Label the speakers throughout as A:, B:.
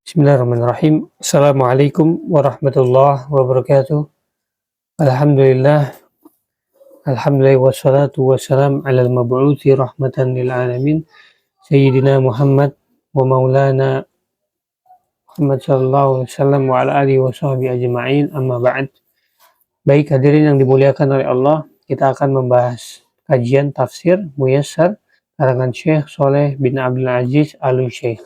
A: Bismillahirrahmanirrahim. Assalamualaikum warahmatullahi wabarakatuh. Alhamdulillah. Alhamdulillah wassalatu wassalam ala al-mab'uthi rahmatan lil alamin. Sayyidina Muhammad wa maulana Muhammad sallallahu alaihi wasallam wa ala alihi wa sahbihi ajma'in. Amma ba'd. Baik hadirin yang dimuliakan oleh Allah, kita akan membahas kajian tafsir Muyassar karangan Syekh Shaleh bin Abdul Aziz Al-Syekh.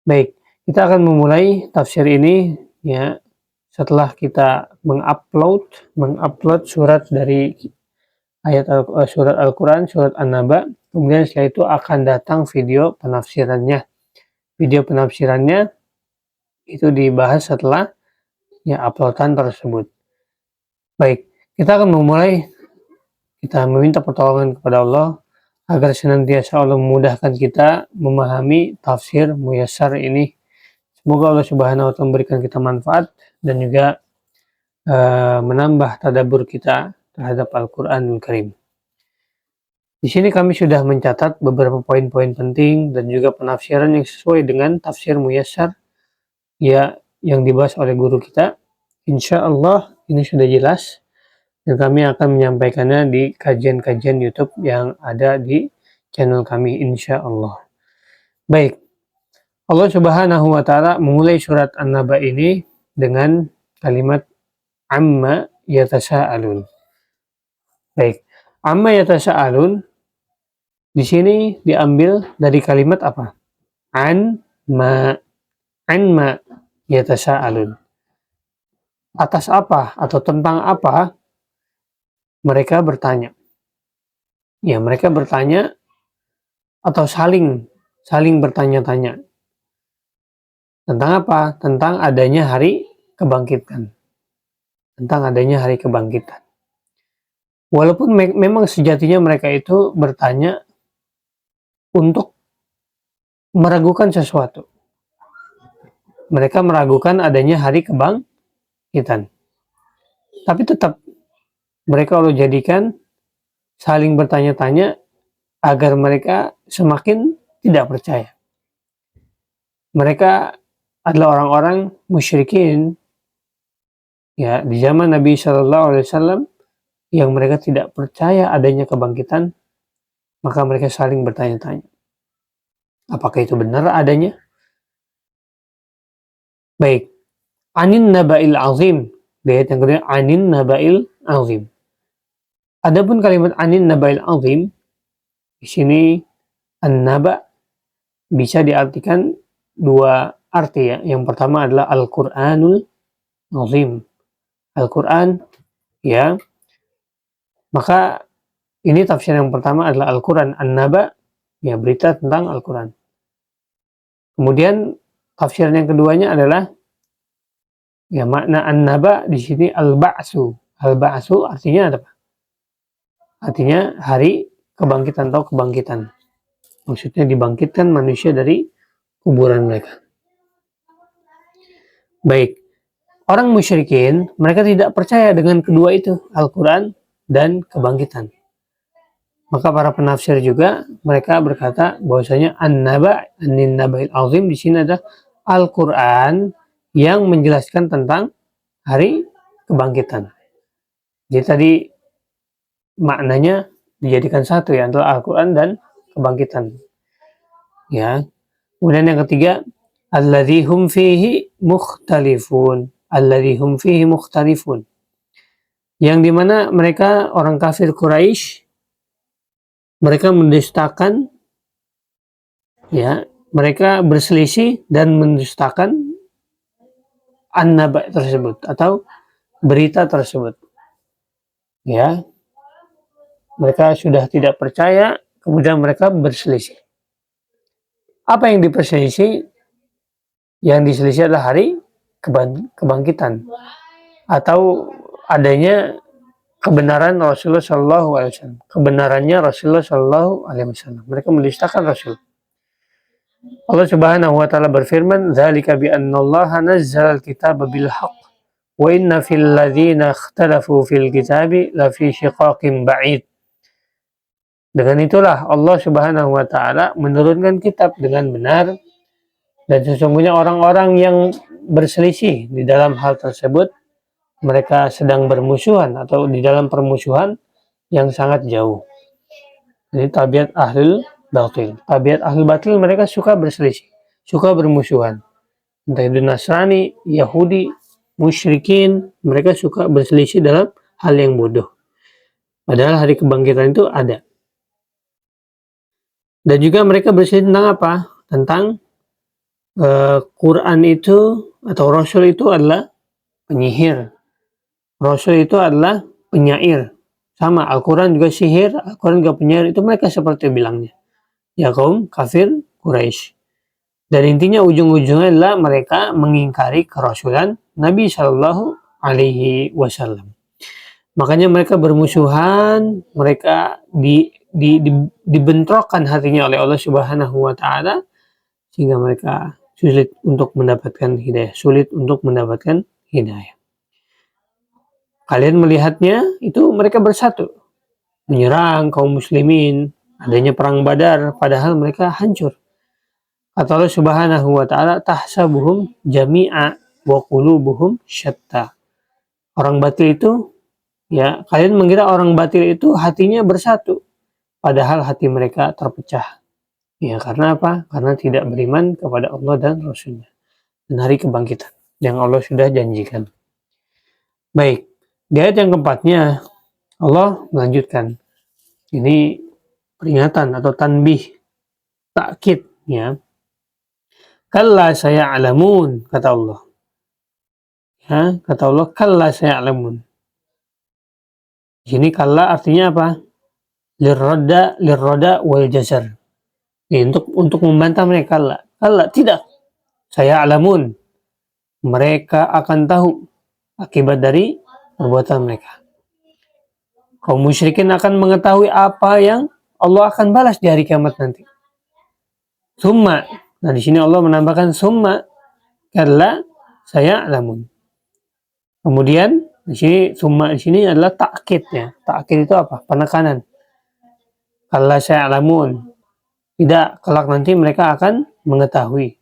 A: Baik, kita akan memulai tafsir ini ya setelah kita mengupload surat dari surat Al-Quran, surat An-Naba. Kemudian setelah itu akan datang video penafsirannya. Video penafsirannya itu dibahas setelah ya uploadan tersebut. Baik, kita akan memulai. Kita meminta pertolongan kepada Allah agar senantiasa Allah memudahkan kita memahami tafsir Muyassar ini. Semoga Allah Subhanahu wa Ta'ala memberikan kita manfaat dan juga menambah tadabbur kita terhadap Al-Qur'anul Karim. Di sini kami sudah mencatat beberapa poin-poin penting dan juga penafsiran yang sesuai dengan tafsir Muyassar ya yang dibahas oleh guru kita. Insya Allah ini sudah jelas dan kami akan menyampaikannya di kajian-kajian YouTube yang ada di channel kami insya Allah. Baik. Allah Subhanahu wa Ta'ala memulai surat An-Naba ini dengan kalimat amma yatasa'alun. Baik, amma yatasa'alun di sini diambil dari kalimat apa? Anma yatasa'alun. Atas apa atau tentang apa mereka bertanya? Ya, mereka bertanya atau saling bertanya-tanya. Tentang apa? Tentang adanya hari kebangkitan. Walaupun memang sejatinya mereka itu bertanya untuk meragukan sesuatu. Mereka meragukan adanya hari kebangkitan. Tapi tetap mereka Allah jadikan saling bertanya-tanya agar mereka semakin tidak percaya. Mereka adalah orang-orang musyrikin ya di zaman Nabi Shallallahu Alaihi Wasallam yang mereka tidak percaya adanya kebangkitan, maka mereka saling bertanya-tanya apakah itu benar adanya. Baik, anin naba'il azim, di ayat yang kedua anin naba'il azim. Adapun kalimat anin naba'il azim di sini an-naba bisa diartikan dua arti ya. Yang pertama adalah Al-Qur'anul Azim. Al-Quran ya. Maka ini tafsir yang pertama adalah Al-Quran. An-Naba ya berita tentang Al-Quran. Kemudian tafsir yang keduanya adalah ya makna An-Naba di sini Al-Ba'su. Al-Ba'su artinya apa? Artinya hari kebangkitan atau kebangkitan. Maksudnya dibangkitkan manusia dari kuburan mereka. Baik, orang musyrikin mereka tidak percaya dengan kedua itu, Al-Quran dan kebangkitan. Maka para penafsir juga mereka berkata bahwasanya an-naba, an-naba'il azim di sini ada Al-Quran yang menjelaskan tentang hari kebangkitan. Jadi tadi maknanya dijadikan satu ya antara Al-Quran dan kebangkitan. Ya. Kemudian yang ketiga alladzi hum fihi mukhtalifun. Alladzi hum fihi mukhtalifun. Yang dimana mereka orang kafir Quraisy mereka mendustakan ya, mereka berselisih dan mendustakan an-naba tersebut atau berita tersebut. Ya. Mereka sudah tidak percaya, kemudian mereka berselisih. Apa yang diperselisih? Yang diselisih adalah hari kebangkitan atau adanya kebenaran Rasulullah Shallallahu Alaihi Wasallam, kebenarannya Rasulullah Shallallahu Alaihi Wasallam. Mereka mendustakan Rasul. Allah Subhanahu Wa Taala berfirman, "Dzalika bi anna Allah nazzala al-kitaba bil haqq wa inna fil ladzina ikhtalafu fil kitabi la fi shiqaqin ba'id." Dengan itulah Allah Subhanahu Wa Taala menurunkan kitab dengan benar Dan sesungguhnya orang-orang yang berselisih di dalam hal tersebut, mereka sedang bermusuhan atau di dalam permusuhan yang sangat jauh. Jadi tabiat ahlul batil. Tabiat ahlul batil mereka suka berselisih, suka bermusuhan. Entah itu Nasrani, Yahudi, musyrikin, mereka suka berselisih dalam hal yang bodoh. Padahal hari kebangkitan itu ada. Dan juga mereka berselisih tentang apa? Tentang Quran itu atau Rasul itu adalah penyihir. Rasul itu adalah penyair. Sama, Al-Quran juga sihir, Al-Quran juga penyair. Itu mereka seperti bilangnya. Ya kaum kafir Quraisy. Dan intinya ujung-ujungnya adalah mereka mengingkari kerasulan Nabi Shallallahu Alaihi Wasallam. Makanya mereka bermusuhan, mereka dibentrokkan hatinya oleh Allah Subhanahu Wa Taala sehingga mereka sulit untuk mendapatkan hidayah. Kalian melihatnya itu mereka bersatu menyerang kaum muslimin, adanya perang Badar, padahal mereka hancur. Kata Allah Subhanahu wa taala, tahsabuhum jami'a wa qulubuhum syatta. Orang batil itu, ya, kalian mengira orang batil itu hatinya bersatu, padahal hati mereka terpecah. Ya, karena apa? Karena tidak beriman kepada Allah dan Rasulnya dan hari kebangkitan yang Allah sudah janjikan. Baik, di ayat yang keempatnya Allah melanjutkan. Ini peringatan atau tanbih, takkid, ya. Kalla saya'lamun, kata Allah. Ya, kata Allah, kalla saya'lamun. Di sini kalla artinya apa? Lirroda wal jazar. Ya, untuk membantah mereka, kalla tidak. Saya'lamun. Mereka akan tahu akibat dari perbuatan mereka. Kaum musyrikin akan mengetahui apa yang Allah akan balas di hari kiamat nanti. Summa. Nah, di sini Allah menambahkan summa kalla saya'lamun. Kemudian di sini summa di sini adalah takkid, ya. Takkid itu apa? Penekanan. Kalla saya'lamun. Tidak, kelak nanti mereka akan mengetahui.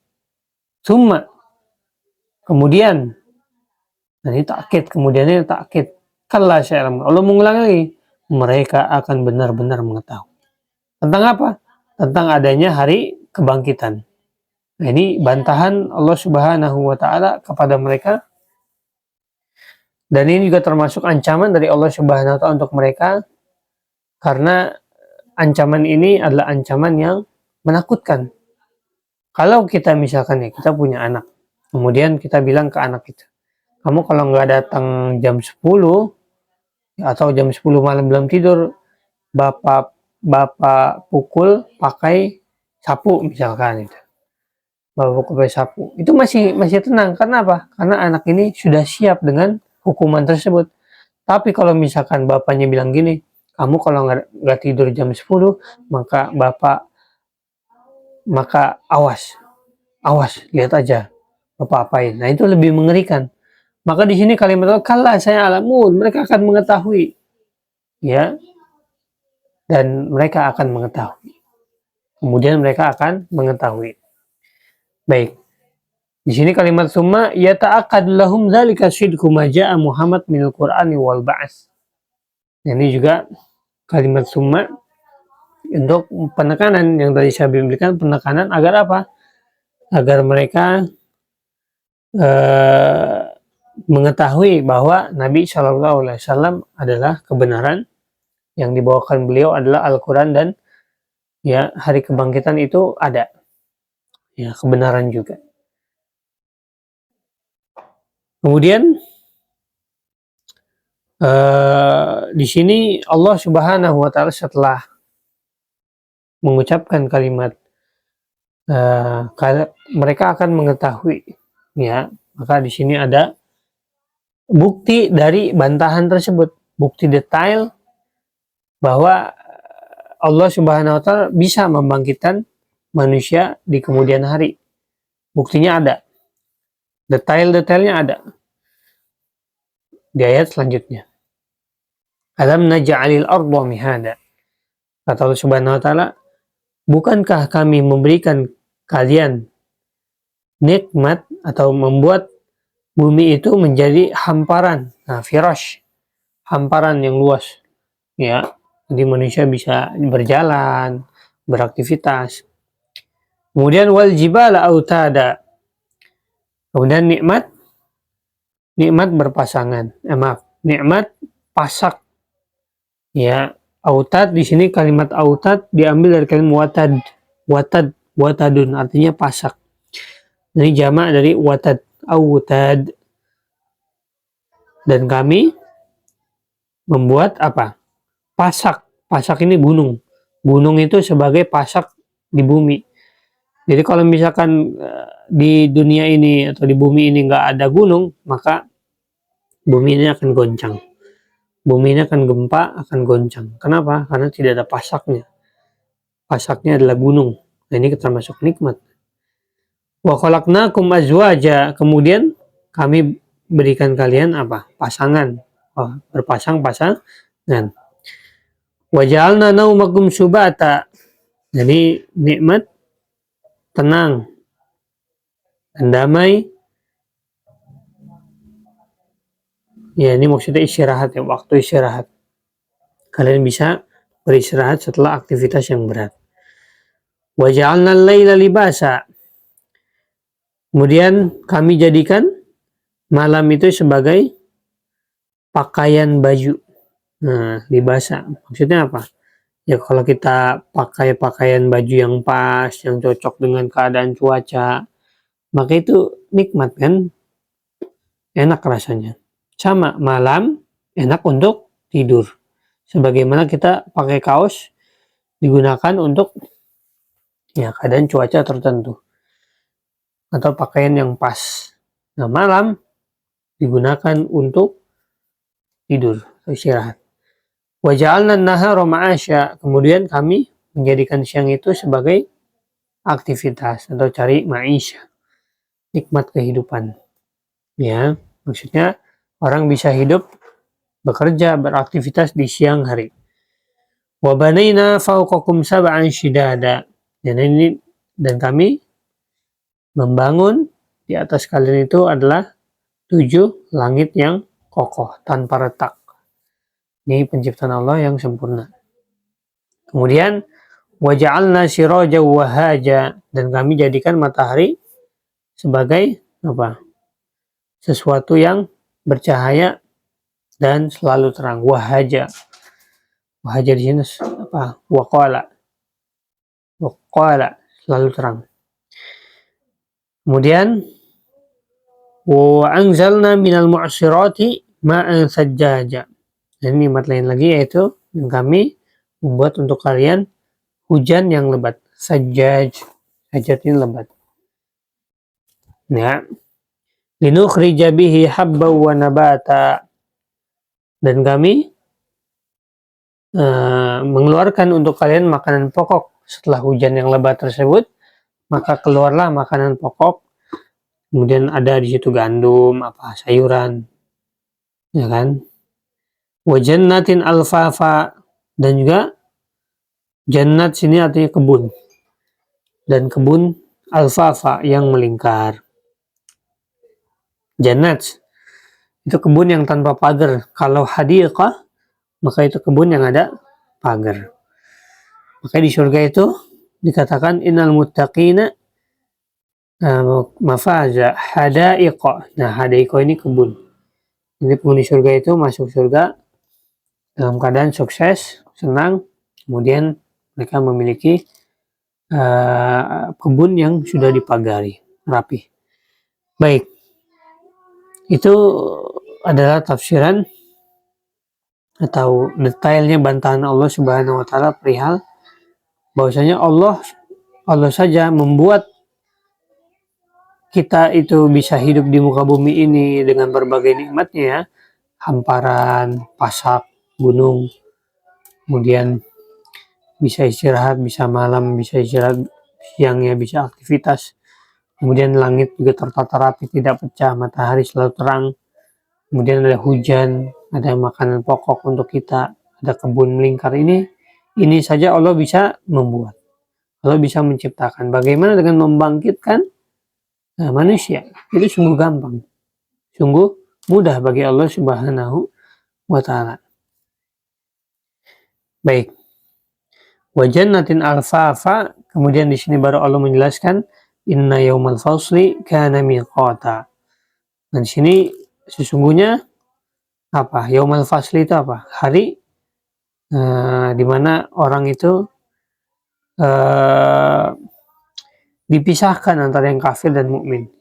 A: Summa. Kemudian. Nah, ini takkid, kemudiannya takkid. Kalla saya'lamun. Allah mengulang lagi. Mereka akan benar-benar mengetahui. Tentang apa? Tentang adanya hari kebangkitan. Nah, ini bantahan Allah Subhanahu wa taala kepada mereka. Dan ini juga termasuk ancaman dari Allah Subhanahu wa taala untuk mereka, karena ancaman ini adalah ancaman yang menakutkan. Kalau kita misalkan ya, kita punya anak, kemudian kita bilang ke anak kita, kamu kalau nggak datang jam 10 atau jam 10 malam belum tidur, bapak pukul pakai sapu misalkan itu. Bapak pukul pakai sapu. Itu masih tenang. Karena apa? Karena anak ini sudah siap dengan hukuman tersebut. Tapi kalau misalkan bapaknya bilang gini, kamu kalau nggak tidur jam 10, maka awas, lihat aja bapak apain. Nah, itu lebih mengerikan. Maka di sini kalimat kalla saya'lamun, mereka akan mengetahui, ya, dan mereka akan mengetahui. Kemudian mereka akan mengetahui. Baik. Di sini kalimat summa yata'aqqad lahum dzalika sidqu ma ja'a Muhammad minal Qur'ani wal ba'ts. Ini juga kalimat summa untuk penekanan yang tadi saya berikan, penekanan agar apa? Agar mereka mengetahui bahwa Nabi Shallallahu Alaihi Wasallam adalah kebenaran, yang dibawakan beliau adalah Al-Quran, dan ya hari kebangkitan itu ada, ya, kebenaran juga. Kemudian di sini Allah Subhanahu wa taala setelah mengucapkan kalimat mereka akan mengetahui, ya, maka di sini ada bukti dari bantahan tersebut, bukti detail bahwa Allah Subhanahu wa taala bisa membangkitkan manusia di kemudian hari. Buktinya ada. Detail-detailnya ada. Di ayat selanjutnya. Alam naj'alil arda mihada. Kata Allah Subhanahu wa taala, bukankah kami memberikan kalian nikmat atau membuat bumi itu menjadi hamparan. Nah, firash, hamparan yang luas. Ya, jadi manusia bisa berjalan, beraktivitas. Kemudian wal jibala autada. Kemudian nikmat berpasangan. Nikmat pasak. Ya, autad di sini kalimat autad diambil dari kalimat watadun artinya pasak. Ini jamak dari watad, autad. Dan kami membuat apa? Pasak. Pasak ini gunung. Gunung itu sebagai pasak di bumi. Jadi kalau misalkan di dunia ini atau di bumi ini nggak ada gunung, maka bumi ini akan goncang. Bumi ini akan gempa, akan goncang. Kenapa? Karena tidak ada pasaknya. Pasaknya adalah gunung. Nah, ini termasuk nikmat. Wa khalaqnakum azwaja. Kemudian kami berikan kalian apa? Pasangan. Berpasang-pasangan. Wa ja'alna naumakum subata. Jadi nikmat, tenang, dan damai. Ya, ini maksudnya istirahat ya, waktu istirahat. Kalian bisa beristirahat setelah aktivitas yang berat. Wa ja'alna al-laila libasa. Kemudian kami jadikan malam itu sebagai pakaian baju. Nah, libasa. Maksudnya apa? Ya kalau kita pakai pakaian baju yang pas, yang cocok dengan keadaan cuaca, maka itu nikmat kan? Enak rasanya. Sama, malam enak untuk tidur. Sebagaimana kita pakai kaos digunakan untuk ya keadaan cuaca tertentu. Atau pakaian yang pas. Nah, malam digunakan untuk tidur, istirahat. Wa ja'alna an-nahara ma'asya. Kemudian kami menjadikan siang itu sebagai aktivitas atau cari ma'isya. Nikmat kehidupan. Ya, maksudnya orang bisa hidup, bekerja, beraktivitas di siang hari. Wa banaina fawqakum sab'an shidada. Dan kami membangun di atas kalian itu adalah 7 langit yang kokoh tanpa retak. Ini penciptaan Allah yang sempurna. Kemudian waja'alna siraja wahaja. Dan kami jadikan matahari sebagai apa? Sesuatu yang bercahaya dan selalu terang. Wahaja. Wahaja di sini apa? Waqala. Waqala, selalu terang. Kemudian wa anzalna minal mu'sirati ma'an sajjaja. Dan nikmat lain lagi yaitu kami membuat untuk kalian hujan yang lebat. Sajjaj. Sajjaj ini lebat. Ya. Linukhrija bihi habba wa nabata. Dan kami mengeluarkan untuk kalian makanan pokok. Setelah hujan yang lebat tersebut, maka keluarlah makanan pokok. Kemudian ada di situ gandum, sayuran. Ya kan? Wa jannatin alfafa. Dan juga jannat sini artinya kebun. Dan kebun alfafa yang melingkar. Jannat itu kebun yang tanpa pagar. Kalau hadiqah, maka itu kebun yang ada pagar. Maka di surga itu dikatakan innal muttaqina mafaza hadaiqa. Nah, hadaiqa ini kebun. Jadi penghuni surga itu masuk surga dalam keadaan sukses, senang, kemudian mereka memiliki kebun yang sudah dipagari, rapi. Baik, itu adalah tafsiran atau detailnya bantahan Allah Subhanahu wa taala perihal bahwasanya Allah saja membuat kita itu bisa hidup di muka bumi ini dengan berbagai nikmatnya ya. Hamparan, pasak, gunung, kemudian bisa istirahat, bisa malam, bisa istirahat, siangnya bisa aktivitas. Kemudian langit juga tertata rapi, tidak pecah, matahari selalu terang. Kemudian ada hujan, ada makanan pokok untuk kita, ada kebun melingkar. Ini saja Allah bisa membuat. Allah bisa menciptakan. Bagaimana dengan membangkitkan manusia. Itu sungguh gampang, sungguh mudah bagi Allah Subhanahu wa Ta'ala. Baik. Wa jannatin alfafa, kemudian di sini baru Allah menjelaskan inna yaumal fasli kana miqata. Dan di sini sesungguhnya apa? Yaumal fasli itu apa? Hari di mana orang itu dipisahkan antara yang kafir dan mukmin.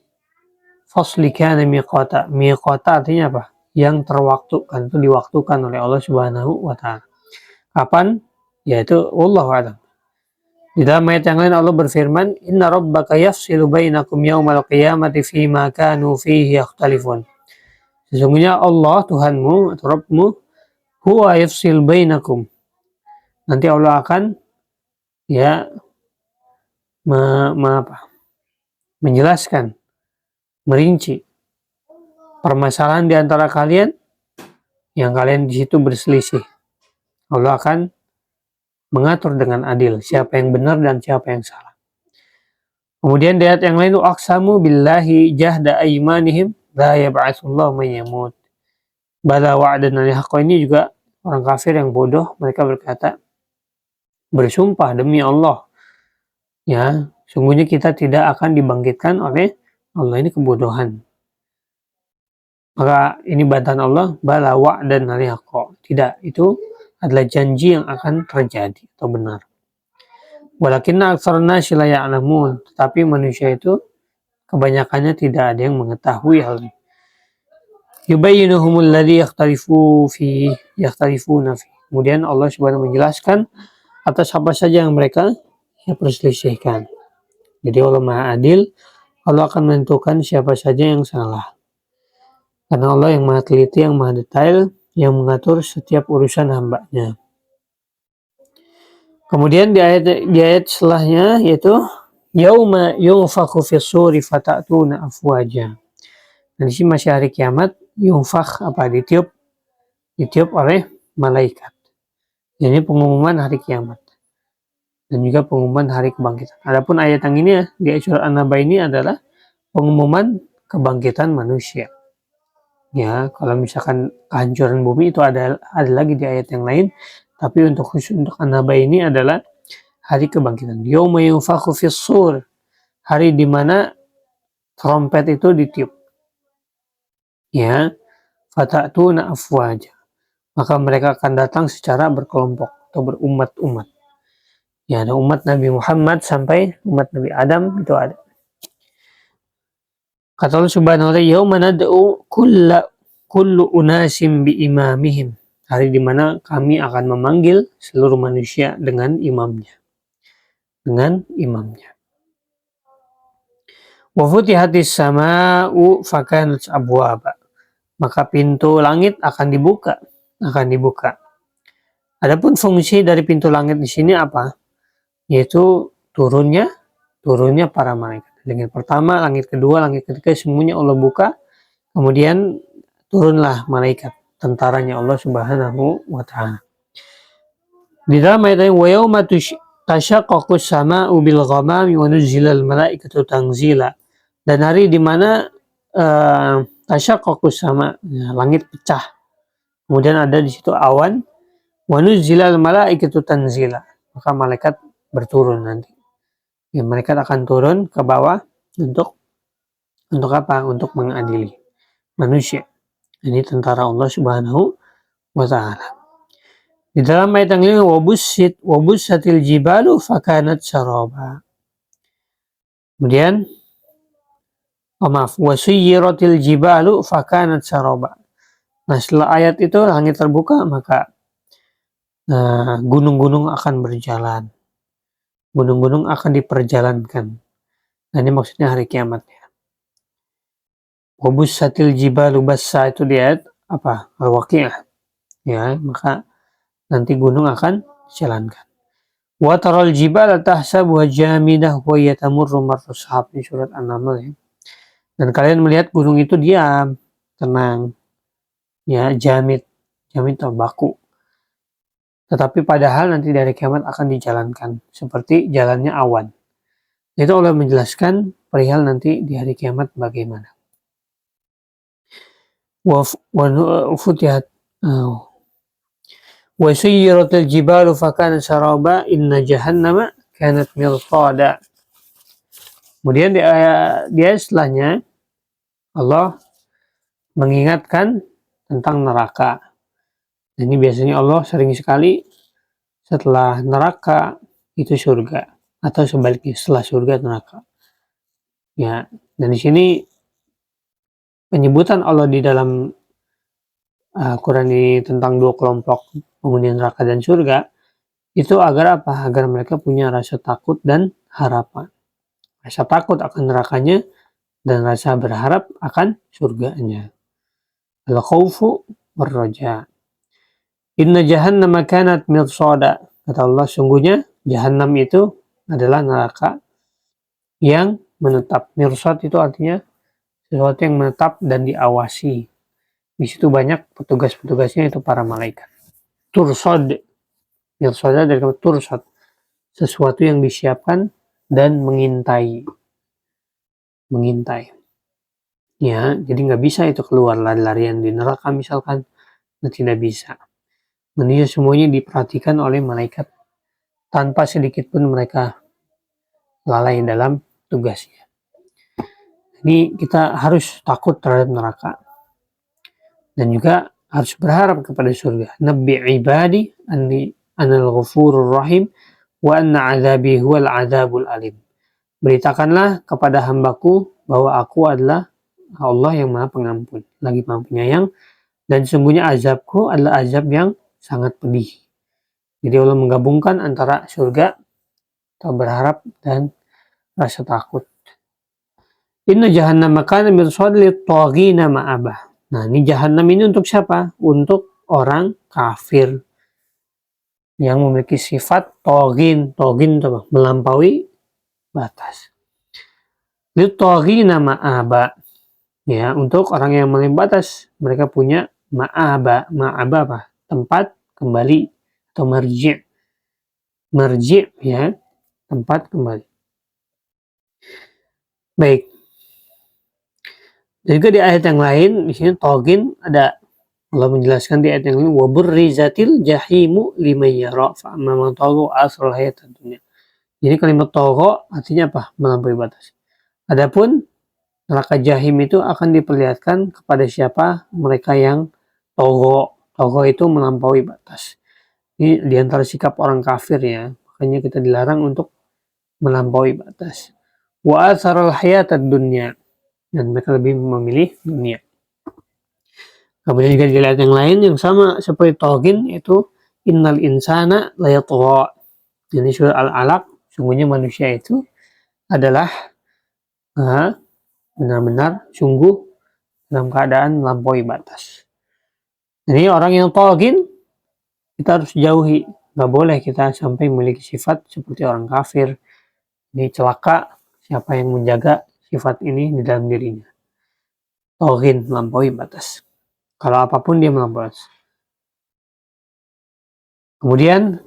A: Fasli kana miqata. Miqata artinya apa? Yang terwaktukan, itu diwaktukan oleh Allah Subhanahu wa Ta'ala. Kapan? Yaitu wallahu a'lam. Di dalam ayat yang lain Allah berfirman, "Inna rabbaka yafsilu bainakum yaumal qiyamati fima kanu fihi yakhtalifun." Sesungguhnya Allah Tuhanmu atau Rabbmu huwa yafsil bainakum. Nanti Allah akan menjelaskan, merinci permasalahan di antara kalian yang kalian di situ berselisih. Allah akan mengatur dengan adil siapa yang benar dan siapa yang salah. Kemudian di ayat yang lain, aqsamu billahi jahda aymanihim la yab'atsullahu man yamut. Bala wa'dan al-haqq, ini juga orang kafir yang bodoh, mereka berkata, bersumpah demi Allah, ya, sungguhnya kita tidak akan dibangkitkan oleh Allah. Ini kebodohan. Maka ini bantahan Allah, bala wa'dan al-haqq. Tidak, itu adalah janji yang akan terjadi atau benar. Walakinna aktsarun nasi la ya'lamun, tetapi manusia itu kebanyakannya tidak ada yang mengetahui hal ini. Yubayyinuhumul ladzi yakhtalifuna fi. Kemudian Allah Subhanahu menjelaskan atas apa saja yang mereka perselisihkan. Jadi Allah Maha Adil, Allah akan menentukan siapa saja yang salah. Karena Allah yang Maha Teliti, yang Maha Detail, yang mengatur setiap urusan hamba-Nya. Kemudian di ayat setelahnya yaitu yauma yunfakhu fis-suri fata'tuna afwaja. Dan di sini masih hari kiamat, yunfakh apa? Ditiup oleh malaikat. Ini pengumuman hari kiamat dan juga pengumuman hari kebangkitan. Adapun ayat yang ini di surat An-Naba ini adalah pengumuman kebangkitan manusia. Ya, kalau misalkan kehancuran bumi itu ada lagi di ayat yang lain, tapi khusus untuk An-Naba ini adalah hari kebangkitan. Yauma yunfakhu fis-sur, hari di mana trompet itu ditiup. Ya, fata'tuna afwaja, maka mereka akan datang secara berkelompok atau berumat-umat. Ya, ada umat Nabi Muhammad sampai umat Nabi Adam itu ada. Kata Allah Subhanahu wa ta'ala, yauma nad'u kullu unasim bi imamihim, hari di mana kami akan memanggil seluruh manusia dengan imamnya. Wa futihatis sama'u fakanat abwaba, maka pintu langit akan dibuka. Adapun fungsi dari pintu langit di sini apa? Yaitu turunnya para malaikat. Langit pertama, langit kedua, langit ketiga semuanya Allah buka. Kemudian turunlah malaikat, tentaranya Allah Subhanahu wa Ta'ala. Di dalam ayat ini, wa yauma tashaqqaqus sama'u bil ghamami wa nuzzilal malaikatu tanzila. Dan hari di mana tashaqqaqus sama, langit pecah. Kemudian ada di situ awan, wa nuzzilal malaikatu tanzila. Maka malaikat berturun nanti. Ya, malaikat akan turun ke bawah untuk apa? Untuk mengadili manusia. Ini tentara Allah Subhanahu wa Ta'ala. Di dalam ayat yang ini, wabussatil jibalu fakanat saraba. Kemudian wasuyiratil jibalu fakanat saraba. Nah, setelah ayat itu langit terbuka, maka gunung-gunung akan berjalan. Gunung-gunung akan diperjalankan. Nah, ini maksudnya hari kiamat ya. Wabussatil jibalu bassa, itu di ayat apa? Al-Waqi'ah. Ya, maka nanti gunung akan dijalankan. Wa taral jibala tahsabuha jamidah wa yatamurru marra sahab, di surat An-Naml ya. Dan kalian melihat gunung itu diam, tenang. Ya, jamid atau baku. Tetapi padahal nanti dari kiamat akan dijalankan seperti jalannya awan. Itu Allah menjelaskan perihal nanti di hari kiamat bagaimana. Futihat wa suyyiratil jibalu fakana saraba inna jahannama kanat mirsada. Kemudian di ayat setelahnya Allah mengingatkan tentang neraka. Ini biasanya Allah sering sekali setelah neraka itu surga, atau sebaliknya setelah surga neraka. Ya, dan di sini penyebutan Allah di dalam Quran ini tentang dua kelompok penghuni neraka dan surga itu agar apa? Agar mereka punya rasa takut dan harapan. Rasa takut akan nerakanya dan rasa berharap akan surganya. Al-khawfu war-raja. Inna jahannama kanat mirsada. Kata Allah, sungguhnya jahannam itu adalah neraka yang menetap. Mirsad itu artinya sesuatu yang menetap dan diawasi. Di situ banyak petugas-petugasnya itu para malaikat. Tursad. Mirsad dari kata tursad. Sesuatu yang disiapkan dan mengintai. Mengintai. Ya, jadi nggak bisa itu keluar lari-larian di neraka misalkan. Nah, tidak bisa. Manusia semuanya diperhatikan oleh malaikat tanpa sedikit pun mereka lalai dalam tugasnya. Ini kita harus takut terhadap neraka dan juga harus berharap kepada surga. Nabbi ibadi anni anal ghafurur rahim wa anna azabi huwal azabul alim. Beritakanlah kepada hambaku bahwa aku adalah Allah yang Maha Pengampun, lagi Maha Penyayang, dan sesungguhnya azabku adalah azab yang sangat pedih. Jadi Allah menggabungkan antara surga atau berharap dan rasa takut. Inna jahannama kana mirsad lit-taghina ma'abah. Nah, ini jahannam ini untuk siapa? Untuk orang kafir yang memiliki sifat taghin. Taghin itu apa? Melampaui batas. Lit-taghina ma'aba. Ya, untuk orang yang melampaui batas, mereka punya ma'aba. Ma'aba apa? Tempat kembali atau marji'. Marji' ya, tempat kembali. Baik. Dan juga di ayat yang lain, di sini taghin ada Allah menjelaskan di ayat yang lain, wa burrizatil jahimu liman yara fa amma man tagha asral hayatid dunya. Jadi kalimat tagha artinya apa? Melampaui batas. Adapun neraka jahim itu akan diperlihatkan kepada siapa? Mereka yang tagha. Tagha itu melampaui batas. Ini diantara sikap orang kafir ya. Makanya kita dilarang untuk melampaui batas. Wa atharal hayatid dunya. Dan mereka lebih memilih dunia. Kemudian juga di ayat yang lain yang sama seperti taghin itu innal insana layatgha. Jadi surah Al-Alaq, sungguhnya manusia itu adalah benar-benar sungguh dalam keadaan melampaui batas. Jadi orang yang taghin kita harus jauhi. Nggak boleh kita sampai memiliki sifat seperti orang kafir. Ini celaka siapa yang menjaga sifat ini di dalam dirinya. Taghin, melampaui batas. Kalau apapun dia melampaui batas. Kemudian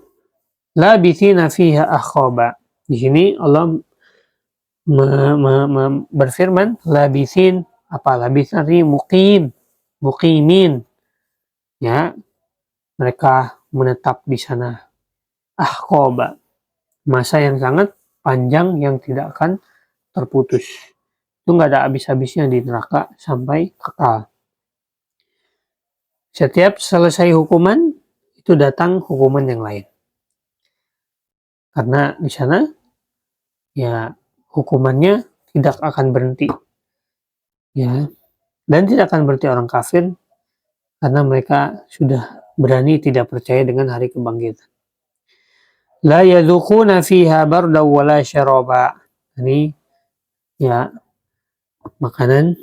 A: labithina fiha akhaba. Di sini Allah berfirman labithin apa? Labithin artinya muqimin. Ya, mereka menetap di sana. Akhaba. Masa yang sangat panjang yang tidak akan terputus. Itu nggak ada habis-habisnya di neraka sampai kekal. Setiap selesai hukuman itu datang hukuman yang lain. Karena di sana ya hukumannya tidak akan berhenti. Ya. Dan tidak akan berhenti orang kafir karena mereka sudah berani tidak percaya dengan hari kebangkitan. La yadzuquna fiha barda wala syaraba. Ini ya makanan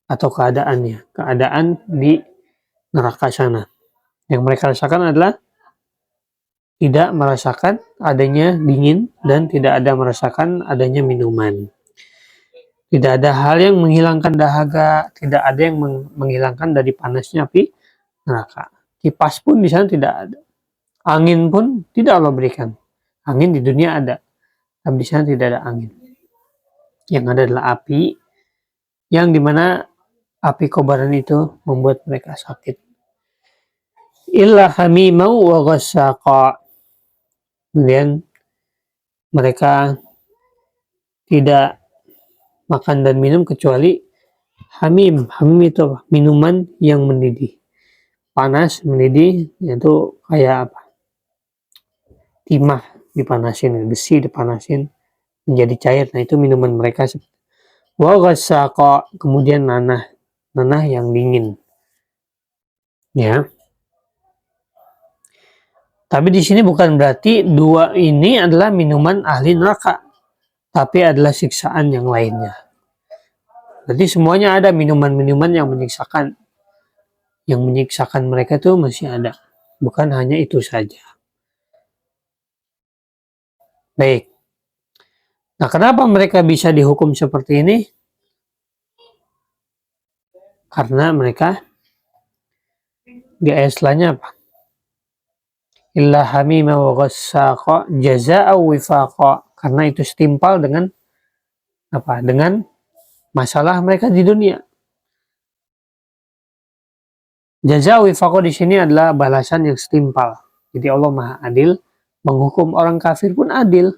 A: atau keadaan di neraka sana. Yang mereka rasakan adalah tidak merasakan adanya dingin dan tidak ada merasakan adanya minuman. Tidak ada hal yang menghilangkan dahaga, tidak ada yang menghilangkan dari panasnya api neraka. Kipas pun di sana tidak ada. Angin pun tidak Allah berikan. Angin di dunia ada. tapi di sana tidak ada angin. Yang ada adalah api, yang dimana api kobaran itu membuat mereka sakit. Illa hamimau wa ghassaqa. Kemudian mereka tidak makan dan minum kecuali hamim. Hamim itu apa? Minuman yang mendidih. Panas, mendidih, itu kayak apa? Timah dipanasin, besi dipanasin menjadi cair. Nah, itu minuman mereka. Wa ghassaqa, kemudian nanah yang dingin. Ya. Tapi di sini bukan berarti dua ini adalah minuman ahli neraka, tapi adalah siksaan yang lainnya. Berarti semuanya ada minuman-minuman yang menyiksakan. Yang menyiksakan mereka itu masih ada. Bukan hanya itu saja. Baik. Nah, kenapa mereka bisa dihukum seperti ini? Karena mereka di ayat selanjutnya apa? Illa hamima wa ghassaqa jazaa'a wifaqa. Karena itu setimpal dengan apa? Dengan masalah mereka di dunia. Jazaa'a wifaqa di sini adalah balasan yang setimpal. Jadi Allah Maha Adil, menghukum orang kafir pun adil.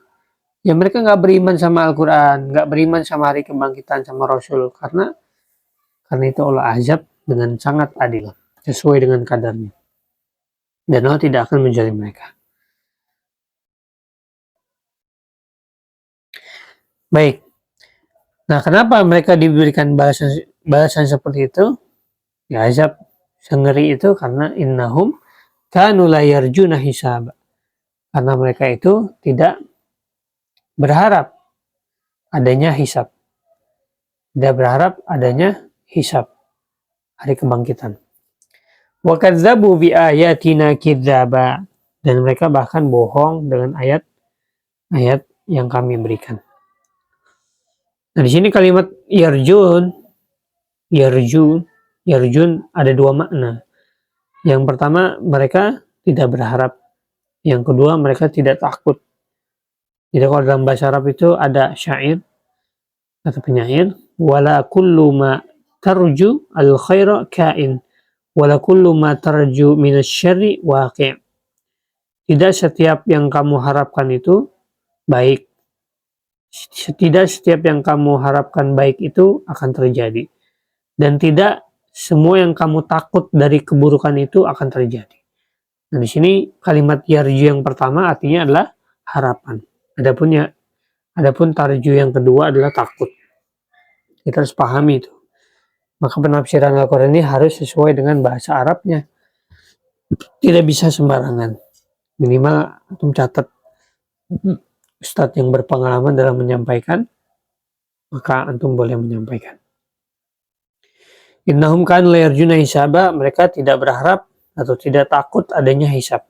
A: Ya mereka nggak beriman sama Al-Quran, nggak beriman sama hari kebangkitan sama Rasul, karena itu Allah azab dengan sangat adil, sesuai dengan kadarnya. Dan Allah tidak akan menzalim mereka. Baik. Nah, kenapa mereka diberikan balasan seperti itu? Ya, azab sengeri itu karena innahum kanu la yarjuna hisab. Karena mereka itu tidak berharap adanya hisab. Tidak berharap adanya hisab, hari kebangkitan. Wa kadzdzabu bi ayatina kidzaba. Dan mereka bahkan bohong dengan ayat-ayat yang kami berikan. Nah, di sini kalimat yarjun ada dua makna. Yang pertama, mereka tidak berharap. Yang kedua, mereka tidak takut. Jadi kalau dalam bahasa Arab itu ada syair, kata penyair, wala kullu ma tarju al khaira kain, wala kullu ma tarju minas syarri waqi'. Tidak setiap yang kamu harapkan itu baik. Tidak setiap yang kamu harapkan baik itu akan terjadi. Dan tidak semua yang kamu takut dari keburukan itu akan terjadi. Nah, di sini kalimat yarju yang pertama artinya adalah harapan. Adapun tarju yang kedua adalah takut. Kita harus pahami itu. Maka penafsiran Al-Quran ini harus sesuai dengan bahasa Arabnya. Tidak bisa sembarangan. Minimal antum catat ustadz yang berpengalaman dalam menyampaikan, maka antum boleh menyampaikan. Innahum kan la yarjuna hisaba, mereka tidak berharap atau tidak takut adanya hisab.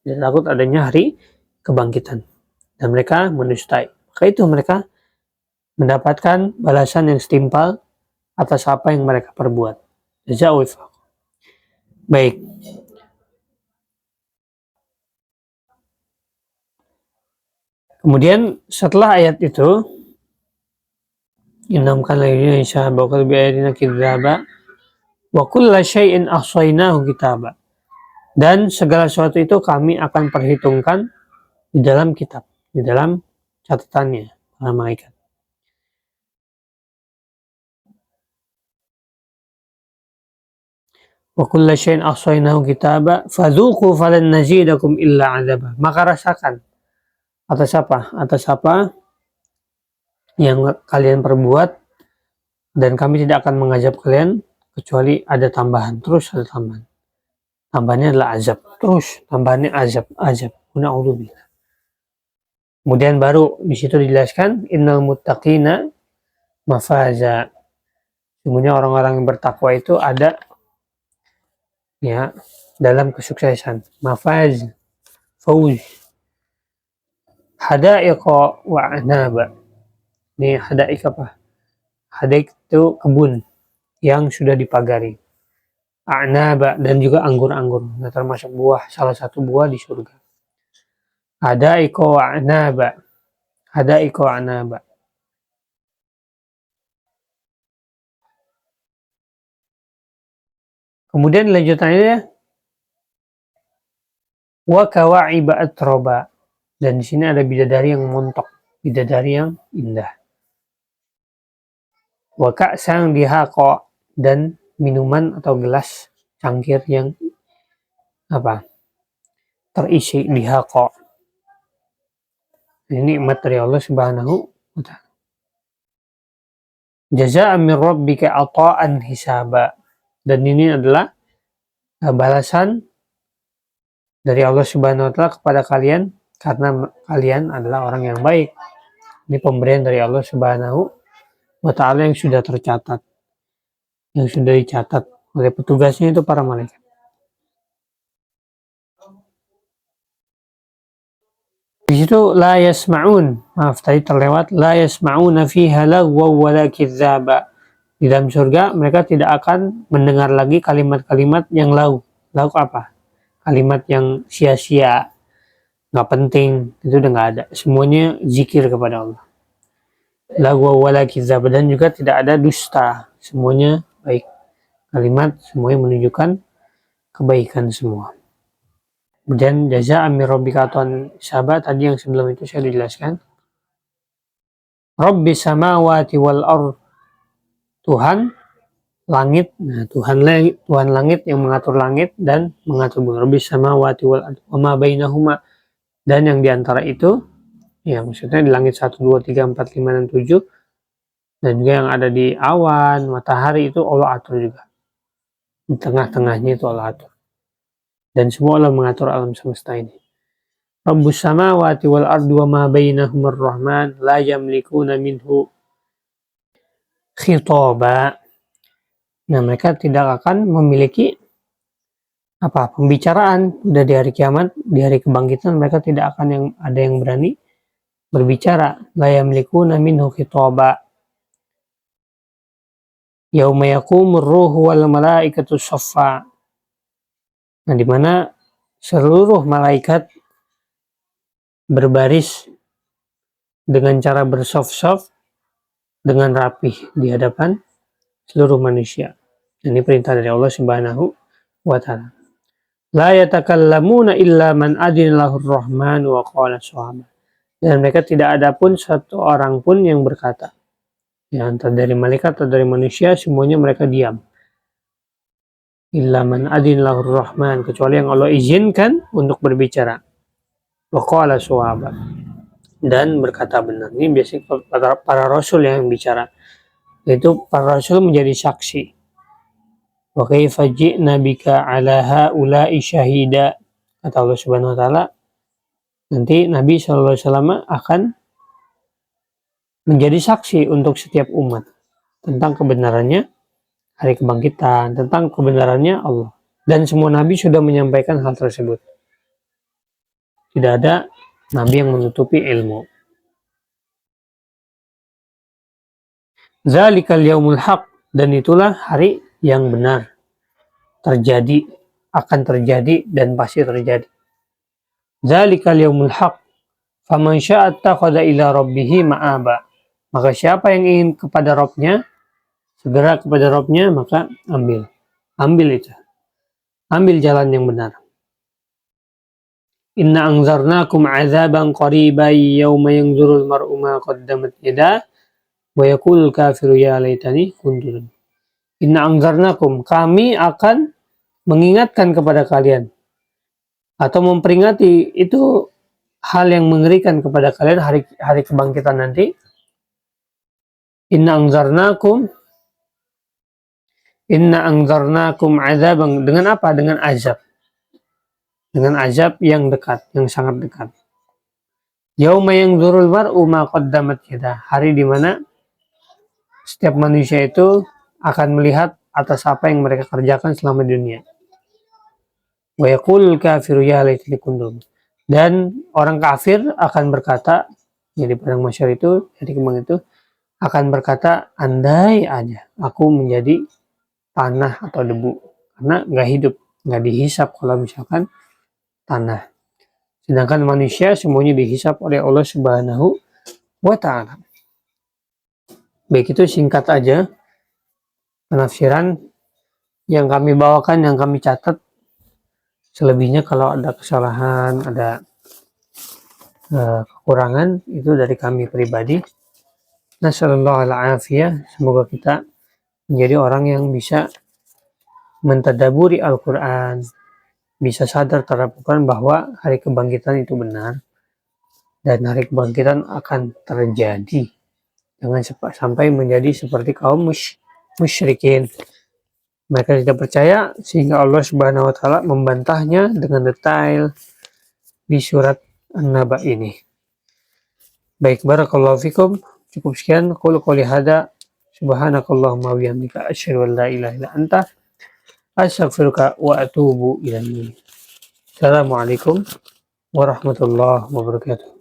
A: Tidak takut adanya hari kebangkitan. Dan mereka mendustai. Maka itu mereka mendapatkan balasan yang setimpal atas apa yang mereka perbuat. Jazaa'u wifaq. Baik. Kemudian setelah ayat itu, innahum kan la yarjuna hisaba wa kadzabu bi ayatina kidzaba wa kulla syai'in ahsaynahu kitaba. Dan segala sesuatu itu kami akan perhitungkan di dalam kitab, di dalam catatannya para malaikat. Wa kulla syai'in ahsaynahu kitaba fadzuqu falan nazidakum illa 'adzaba. Maka rasakan atas apa yang kalian perbuat, dan kami tidak akan mengazab kalian kecuali ada tambahan, terus ada tambahan. Tambahannya adalah azab, terus tambahannya azab. Na'udzubillah. Kemudian baru di situ dijelaskan innal muttaqina mafaza. Sebenarnya orang-orang yang bertakwa itu ada ya dalam kesuksesan. Mafaz, fauz. Hadaiqa wa anaba. Ini hadaik apa? Hadaik itu kebun yang sudah dipagari. Anaba, dan juga anggur-anggur. Nah, termasuk salah satu buah di surga. Hadaiqa wa anaba. hadaiqa wa anaba. Kemudian lanjutannya wa kawa'iba atroba, dan di sini ada bidadari yang montok, bidadari yang indah. Wa ka'san dihaqa, dan minuman atau gelas cangkir yang terisi dihaqa. Ini nikmat dari Allah Subhanahu wa ta'ala. Jazaa'an min rabbika ata'an hisaba, dan ini adalah balasan dari Allah Subhanahu wa ta'ala kepada kalian karena kalian adalah orang yang baik. Ini pemberian dari Allah Subhanahu wa ta'ala yang sudah tercatat, yang sudah dicatat oleh petugasnya itu para malaikat. Di situ la yasma'un, maaf tadi terlewat, la yasma'una fiha lagwa wala kidzaba. Di dalam surga mereka tidak akan mendengar lagi kalimat-kalimat yang lau. Lau apa? Kalimat yang sia-sia, nggak penting, itu udah nggak ada. Semuanya zikir kepada Allah. Lagwa wala kidzaba, dan juga tidak ada dusta. Semuanya baik. Kalimat semuanya menunjukkan kebaikan semua. Kemudian jazaa'an min rabbika ata'an hisaba, tadi yang sebelum itu saya dijelaskan. Rabbis samawati wal ardh, Tuhan langit, Tuhan langit yang mengatur langit dan mengatur bumi. Rabbis samawati wal ardh wa ma bainahuma, dan yang diantara itu, ya maksudnya di langit 1, 2, 3, 4, 5, dan 7, dan juga yang ada di awan, matahari, itu Allah atur juga. Di tengah-tengahnya itu Allah atur. Dan semua Allah mengatur alam semesta ini. Rabbus samawati wal ardi wa ma bainahumar rahman la yamlikuna minhu khitaba. Nah, mereka tidak akan memiliki pembicaraan. Udah di hari kiamat, di hari kebangkitan, mereka tidak akan ada yang berani berbicara. La yamlikuna minhu khitaba. Yauma yaqumur ruhu wal malaikatu shaffa. Nah, di mana seluruh malaikat berbaris dengan cara bersaf-saf dengan rapih di hadapan seluruh manusia. Ini perintah dari Allah Subhanahu wa ta'ala. La yatakallamuna illa man adina lahur rahman wa qala shawaba. Dan mereka tidak ada pun satu orang pun yang berkata. Ya, entah dari malaikat atau dari manusia, semuanya mereka diam. Illa man adina lahur rahman, kecuali yang Allah izinkan untuk berbicara. Wa qala shawaba, dan berkata benar. Ini biasanya para rasul yang bicara. Itu para rasul menjadi saksi. Wa kaifa ji'na bika ala haula'i syahida, kata Allah Subhanahu wa ta'ala, nanti Nabi sallallahu alaihi wasallam akan menjadi saksi untuk setiap umat tentang kebenarannya hari kebangkitan, tentang kebenarannya Allah. Dan semua nabi sudah menyampaikan hal tersebut. Tidak ada nabi yang menutupi ilmu. Zalikal yaumul haq, dan itulah hari yang benar, terjadi, akan terjadi, dan pasti terjadi. Zalikal yaumul haq, faman syaa'a attakhadha ila rabbih ma'aba. Maka siapa yang ingin kepada Rabbnya, segera kepada Rabbnya, maka ambil itu, ambil jalan yang benar. Inna anzarnakum azaban qariban yawma yanzurul mar'u ma qaddamat yadah wa yaqulul kafiru ya laitani kuntu. Inna anzarnakum, kami akan mengingatkan kepada kalian atau memperingati, itu hal yang mengerikan kepada kalian hari kebangkitan nanti. Inna anzarnakum azaban, dengan apa? Dengan azab. Dengan azab yang dekat, yang sangat dekat. Yauma yanzurul mar'u ma qaddamat yadah, hari di mana setiap manusia itu akan melihat atas apa yang mereka kerjakan selama di dunia. Wa yaqulul kafiru ya laitani kuntu. Dan orang kafir akan berkata, jadi padang mahsyar itu, jadi kembang itu akan berkata, andai aja aku menjadi tanah atau debu, karena nggak hidup, nggak dihisap kalau misalkan tanah. Sedangkan manusia semuanya dihisap oleh Allah Subhanahu wa ta'ala. Baik, itu singkat aja penafsiran yang kami bawakan, yang kami catat. Selebihnya kalau ada kesalahan, ada kekurangan, itu dari kami pribadi. Nasallallahu al-afiyah, semoga kita menjadi orang yang bisa mentadaburi Al-Quran, bisa sadar terhadap Al-Quran bahwa hari kebangkitan itu benar, dan hari kebangkitan akan terjadi. Jangan sampai menjadi seperti kaum musyrikin. Mereka tidak percaya sehingga Allah Subhanahu wa taala membantahnya dengan detail di surat An-Naba ini. Baik, barakallahu fikum. Cukup sekian qouli hada. Subhanakallahumma wa bihamdika asyhadu an la ilaha illa anta astaghfiruka wa atubu ilaik. Assalamualaikum warahmatullahi wabarakatuh.